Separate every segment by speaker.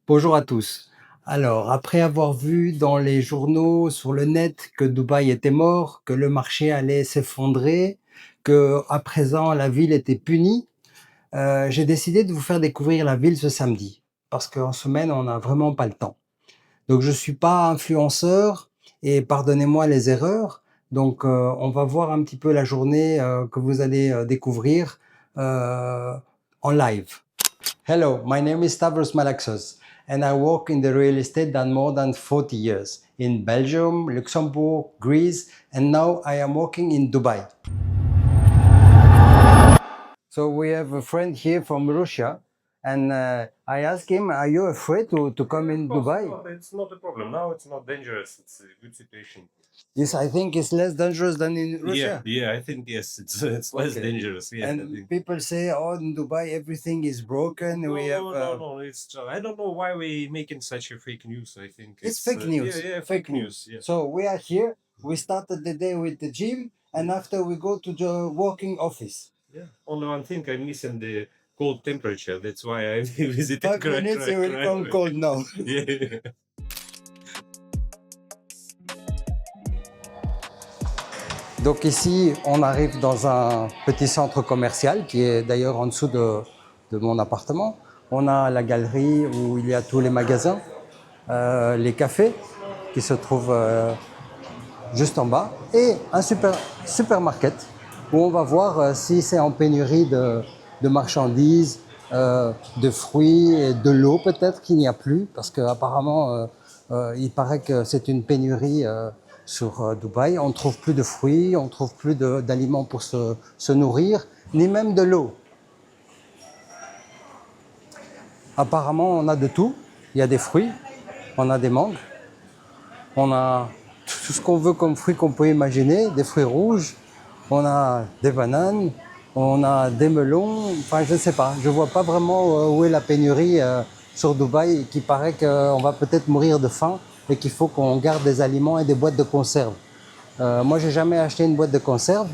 Speaker 1: Bonjour à tous. Alors, après avoir vu dans les journaux, sur le net, que Dubaï était mort, que le marché allait s'effondrer, que à présent la ville était punie, j'ai décidé de vous faire découvrir la ville ce samedi. Parce qu'en semaine, on n'a vraiment pas le temps. Donc, je suis pas influenceur et pardonnez-moi les erreurs. Donc, on va voir un petit peu la journée que vous allez découvrir euh, en live. Hello, my name is Stavros Malaxos, and I work in the real estate than more than 40 years in Belgium, Luxembourg, Greece, and now I am working in Dubai. So we have a friend here from Russia, and I asked him, "Are you afraid to come in Dubai?"
Speaker 2: No, it's not a problem. Now it's not dangerous. It's a good situation.
Speaker 1: Yes, I think it's less dangerous than in Russia.
Speaker 2: Yeah, I think yes, it's less
Speaker 1: Okay.
Speaker 2: dangerous. Yeah, I
Speaker 1: And
Speaker 2: think.
Speaker 1: people say, "Oh, in Dubai everything is broken." We have
Speaker 2: No. It's I don't know why we making such a fake news. I think
Speaker 1: It's fake news.
Speaker 2: Yeah, fake news. Yeah.
Speaker 1: So we are here. We started the day with the gym, and after we go to the working office.
Speaker 2: Yeah. Only one thing I'm missing the cold temperature. That's why I visited.
Speaker 1: 5 minutes, you will come cold now.
Speaker 2: Yeah.
Speaker 1: Donc ici, on arrive dans un petit centre commercial qui est d'ailleurs en dessous de mon appartement. On a la galerie où il y a tous les magasins, les cafés qui se trouvent juste en bas, et un supermarket où on va voir si c'est en pénurie de marchandises, de fruits et de l'eau peut-être qu'il n'y a plus, parce qu'apparemment il paraît que c'est une pénurie sur Dubaï. On ne trouve plus de fruits, on ne trouve plus d'aliments pour se nourrir, ni même de l'eau. Apparemment on a de tout, il y a des fruits, on a des mangues, on a tout ce qu'on veut comme fruits qu'on peut imaginer, des fruits rouges, on a des bananes, on a des melons, enfin je ne sais pas, je ne vois pas vraiment où est la pénurie sur Dubaï, qui paraît qu'on va peut-être mourir de faim et qu'il faut qu'on garde des aliments et des boîtes de conserve. Moi j'ai jamais acheté une boîte de conserve.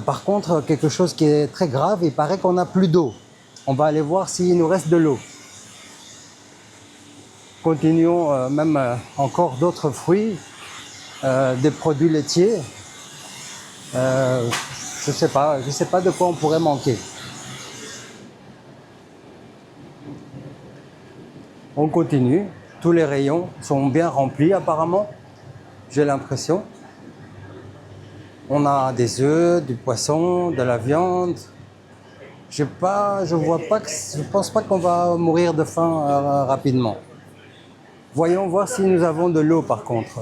Speaker 1: Par contre, quelque chose qui est très grave, il paraît qu'on n'a plus d'eau. On va aller voir s'il nous reste de l'eau. Continuons même encore d'autres fruits. Des produits laitiers, je sais pas de quoi on pourrait manquer. On continue, tous les rayons sont bien remplis apparemment, j'ai l'impression. On a des œufs, du poisson, de la viande. Je pense pas qu'on va mourir de faim rapidement. Voyons voir si nous avons de l'eau par contre.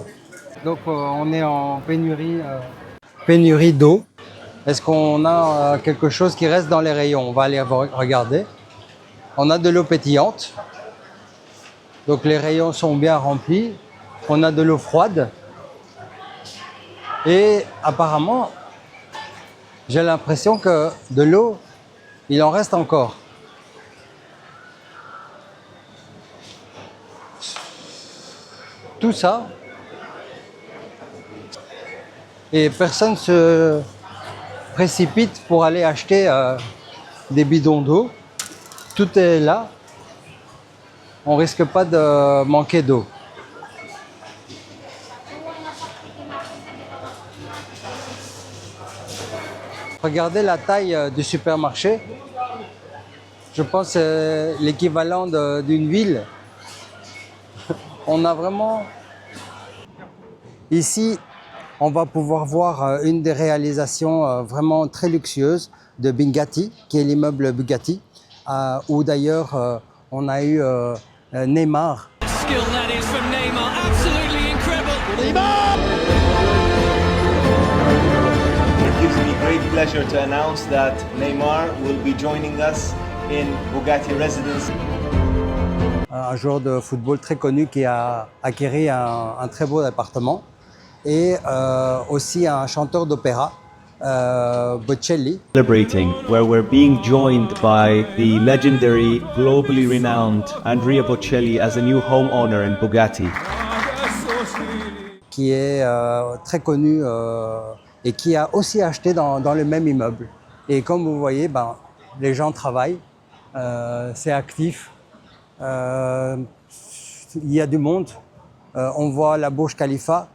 Speaker 1: Donc on est en pénurie d'eau. Est-ce qu'on a quelque chose qui reste dans les rayons? On va aller regarder. On a de l'eau pétillante. Donc les rayons sont bien remplis. On a de l'eau froide. Et apparemment, j'ai l'impression que de l'eau, il en reste encore. Tout ça. Et personne se précipite pour aller acheter des bidons d'eau. Tout est là. On risque pas de manquer d'eau. Regardez la taille du supermarché. Je pense que c'est l'équivalent d'une ville. On a vraiment... Ici, on va pouvoir voir une des réalisations vraiment très luxueuses de Bugatti, qui est l'immeuble Bugatti, où d'ailleurs on a eu Neymar.
Speaker 3: It gives me great pleasure to announce that Neymar will be joining us in Bugatti Residence.
Speaker 1: Un joueur de football très connu qui a acquis un très beau appartement, et aussi un chanteur d'opéra, Bocelli.
Speaker 3: Celebrating, where we're being joined by the legendary, globally renowned Andrea Bocelli as a new homeowner in Bugatti.
Speaker 1: Qui est très connu et qui a aussi acheté dans le même immeuble. Et comme vous voyez, les gens travaillent, c'est actif. Euh, il y a du monde. On voit la Burj Khalifa.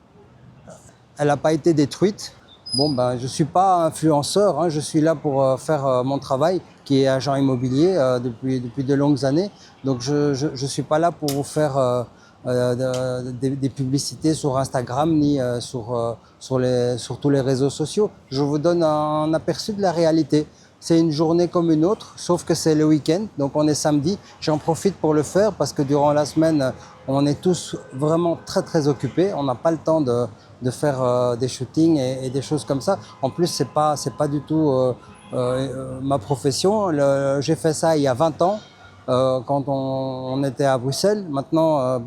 Speaker 1: Elle n'a pas été détruite. Bon, ben, je ne suis pas influenceur, hein, je suis là pour faire mon travail, qui est agent immobilier depuis de longues années. Donc, je ne suis pas là pour vous faire des publicités sur Instagram ni sur tous les réseaux sociaux. Je vous donne un aperçu de la réalité. C'est une journée comme une autre, sauf que c'est le week-end, donc on est samedi. J'en profite pour le faire parce que durant la semaine, on est tous vraiment très très occupés. On n'a pas le temps de faire des shootings et des choses comme ça. En plus, c'est pas du tout ma profession. J'ai fait ça il y a 20 ans quand on était à Bruxelles. Maintenant,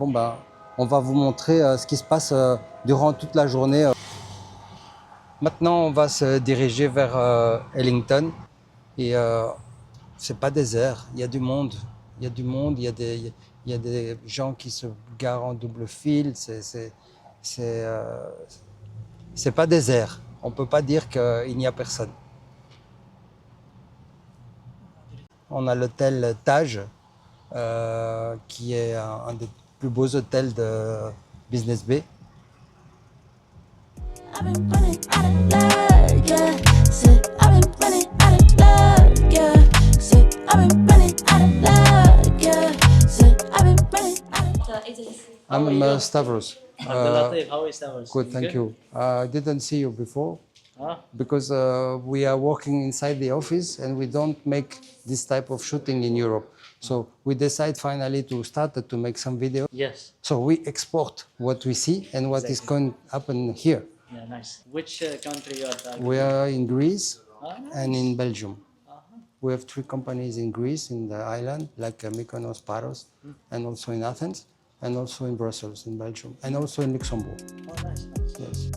Speaker 1: on va vous montrer ce qui se passe durant toute la journée. Maintenant, on va se diriger vers Ellington et c'est pas désert. Il y a du monde. Il y a du monde. Il y a des gens qui se garent en double fil. C'est pas désert. On peut pas dire qu'il n'y a personne. On a l'hôtel Taj, qui est un des plus beaux hôtels de Business Bay.
Speaker 4: I've been running out of love, yeah. Said I've been running out of love, yeah. Said I've been running out of love, yeah. Said I've been running out of
Speaker 5: Agency.
Speaker 1: I'm Stavros.
Speaker 5: Abdulatif, how is Stavros?
Speaker 1: Good, thank you. I didn't see you before
Speaker 5: Huh?
Speaker 1: because we are working inside the office and we don't make this type of shooting in Europe. So we decide finally to start to make some video.
Speaker 5: Yes.
Speaker 1: So we export what we see and what is going to happen here.
Speaker 5: Yeah, nice. Which country you are targeting?
Speaker 1: We are in Greece
Speaker 5: Ah, nice.
Speaker 1: and in Belgium. We have 3 companies in Greece, in the island, like Mykonos, Paros, and also in Athens, and also in Brussels, in Belgium, and also in Luxembourg.
Speaker 5: Oh, nice, nice.
Speaker 1: Yes.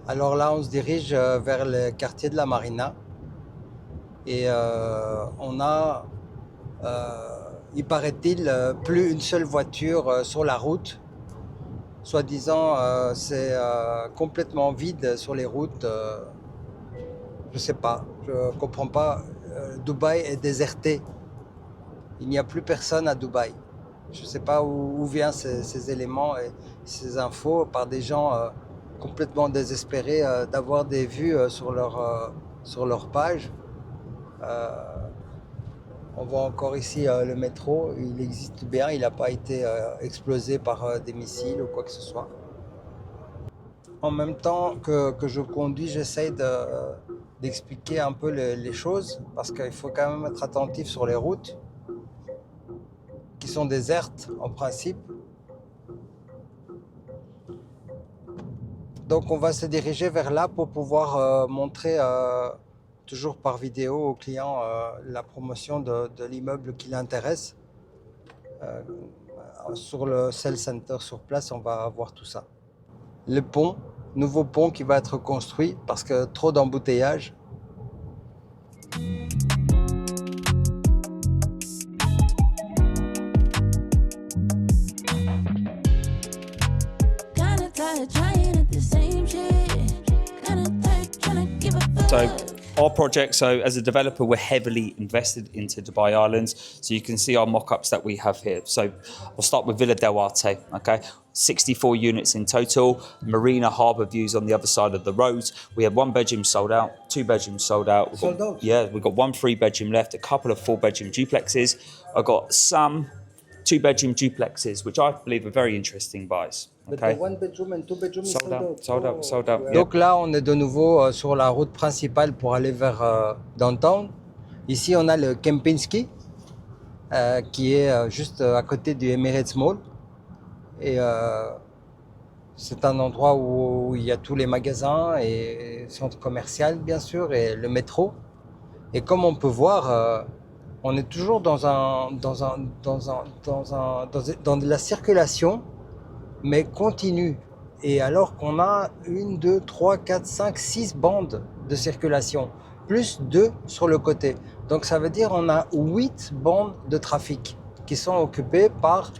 Speaker 1: Alors là, on se dirige vers le quartier de la Marina. Et on a, il paraît-il, plus une seule voiture sur la route. Soi-disant, c'est complètement vide sur les routes. Je ne sais pas, je ne comprends pas. Dubaï est déserté. Il n'y a plus personne à Dubaï. Je ne sais pas où viennent ces éléments et ces infos par des gens complètement désespérés d'avoir des vues sur leur page. On voit encore ici le métro, il existe bien, il n'a pas été explosé par des missiles ou quoi que ce soit. En même temps que je conduis, j'essaye d'expliquer un peu les choses parce qu'il faut quand même être attentif sur les routes qui sont désertes en principe. Donc on va se diriger vers là pour pouvoir montrer toujours par vidéo aux clients la promotion de l'immeuble qui l'intéresse. Sur le Sales Center sur place, on va voir tout ça. Le pont, nouveau pont qui va être construit parce que trop d'embouteillages.
Speaker 4: kinda tired of trying at the same shit. Kinda tired trying to give a fuck.
Speaker 6: So our project, so as a developer, we're heavily invested into Dubai Islands. So you can see our mock-ups that we have here. So I'll start with Villa Del Arte, okay? 64 units in total, marina harbour views on the other side of the road. We have 1 bedroom sold out, 2 bedrooms sold out.
Speaker 1: Sold out?
Speaker 6: Yeah, we've got 1 3-bedroom left, a couple of 4-bedroom duplexes. I've got some 2-bedroom duplexes, which I believe are very interesting buys.
Speaker 1: But
Speaker 6: Okay.
Speaker 1: the 1 bedroom and 2 bedroom is
Speaker 6: Sold out, sold out,
Speaker 1: Oh,
Speaker 6: sold out.
Speaker 1: ouais.
Speaker 6: Yeah.
Speaker 1: Donc là, on est de nouveau sur la route principale pour aller vers downtown. Ici, on a le Kempinski, qui est juste à côté du Emirates Mall. Et c'est un endroit où il y a tous les magasins et centre commercial, bien sûr, et le métro. Et comme on peut voir, on est toujours dans de la circulation, mais continue. Et alors qu'on a 1, 2, 3, 4, 5, 6 bandes de circulation, plus 2 sur le côté. Donc ça veut dire on a 8 bandes de trafic qui sont occupés par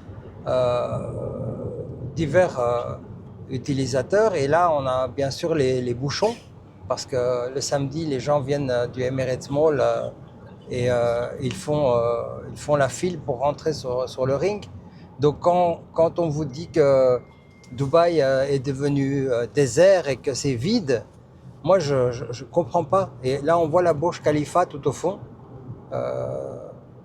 Speaker 1: divers utilisateurs. Et là, on a bien sûr les bouchons, parce que le samedi, les gens viennent du Emirates Mall et ils font la file pour rentrer sur le ring. Donc quand on vous dit que Dubaï est devenu désert et que c'est vide, moi je comprends pas. Et là on voit la Burj Khalifa tout au fond.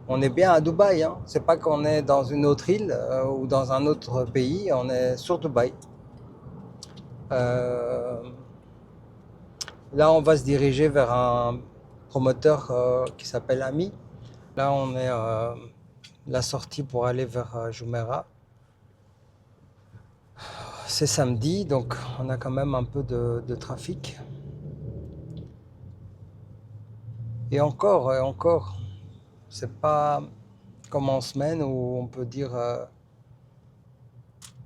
Speaker 1: On est bien à Dubaï, hein. C'est pas qu'on est dans une autre île ou dans un autre pays, on est sur Dubaï. Là on va se diriger vers un promoteur qui s'appelle Ami. Là on est la sortie pour aller vers Jumeirah. C'est samedi, donc on a quand même un peu de trafic. Et encore, c'est pas comme en semaine où on peut dire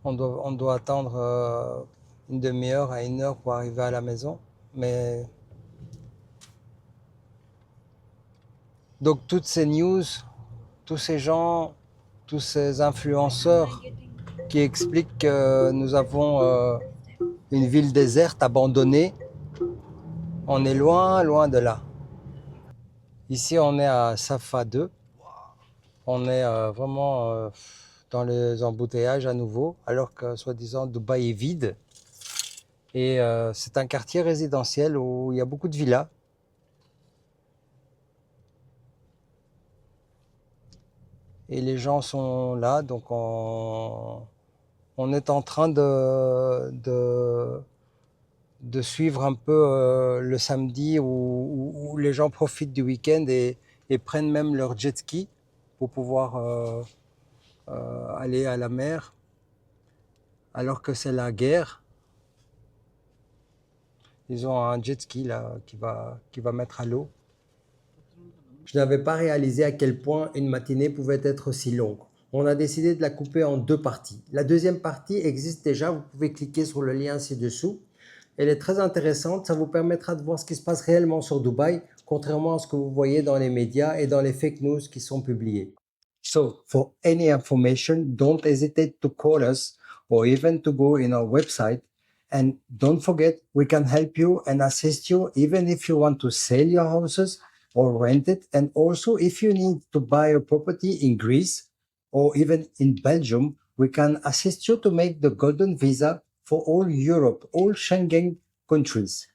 Speaker 1: on doit attendre une demi-heure à 1 heure pour arriver à la maison. Mais donc toutes ces news, tous ces gens, tous ces influenceurs qui expliquent que nous avons une ville déserte abandonnée, on est loin de là. Ici, on est à Safa 2. On est vraiment dans les embouteillages à nouveau, alors que soi-disant Dubaï est vide. Et c'est un quartier résidentiel où il y a beaucoup de villas. Et les gens sont là, donc on est en train de suivre un peu le samedi où les gens profitent du week-end et prennent même leur jet ski pour pouvoir aller à la mer, alors que c'est la guerre. Ils ont un jet ski là qui va mettre à l'eau. Je n'avais pas réalisé à quel point une matinée pouvait être aussi longue. On a décidé de la couper en 2 parties. La deuxième partie existe déjà, vous pouvez cliquer sur le lien ci-dessous. Elle est très intéressante, ça vous permettra de voir ce qui se passe réellement sur Dubaï, contrairement à ce que vous voyez dans les médias et dans les fake news qui sont publiés. So, for any information, don't hesitate to call us or even to go in our website. And don't forget, we can help you and assist you even if you want to sell your houses or rent it. And also, if you need to buy a property in Greece or even in Belgium, we can assist you to make the golden visa for all Europe, all Schengen countries.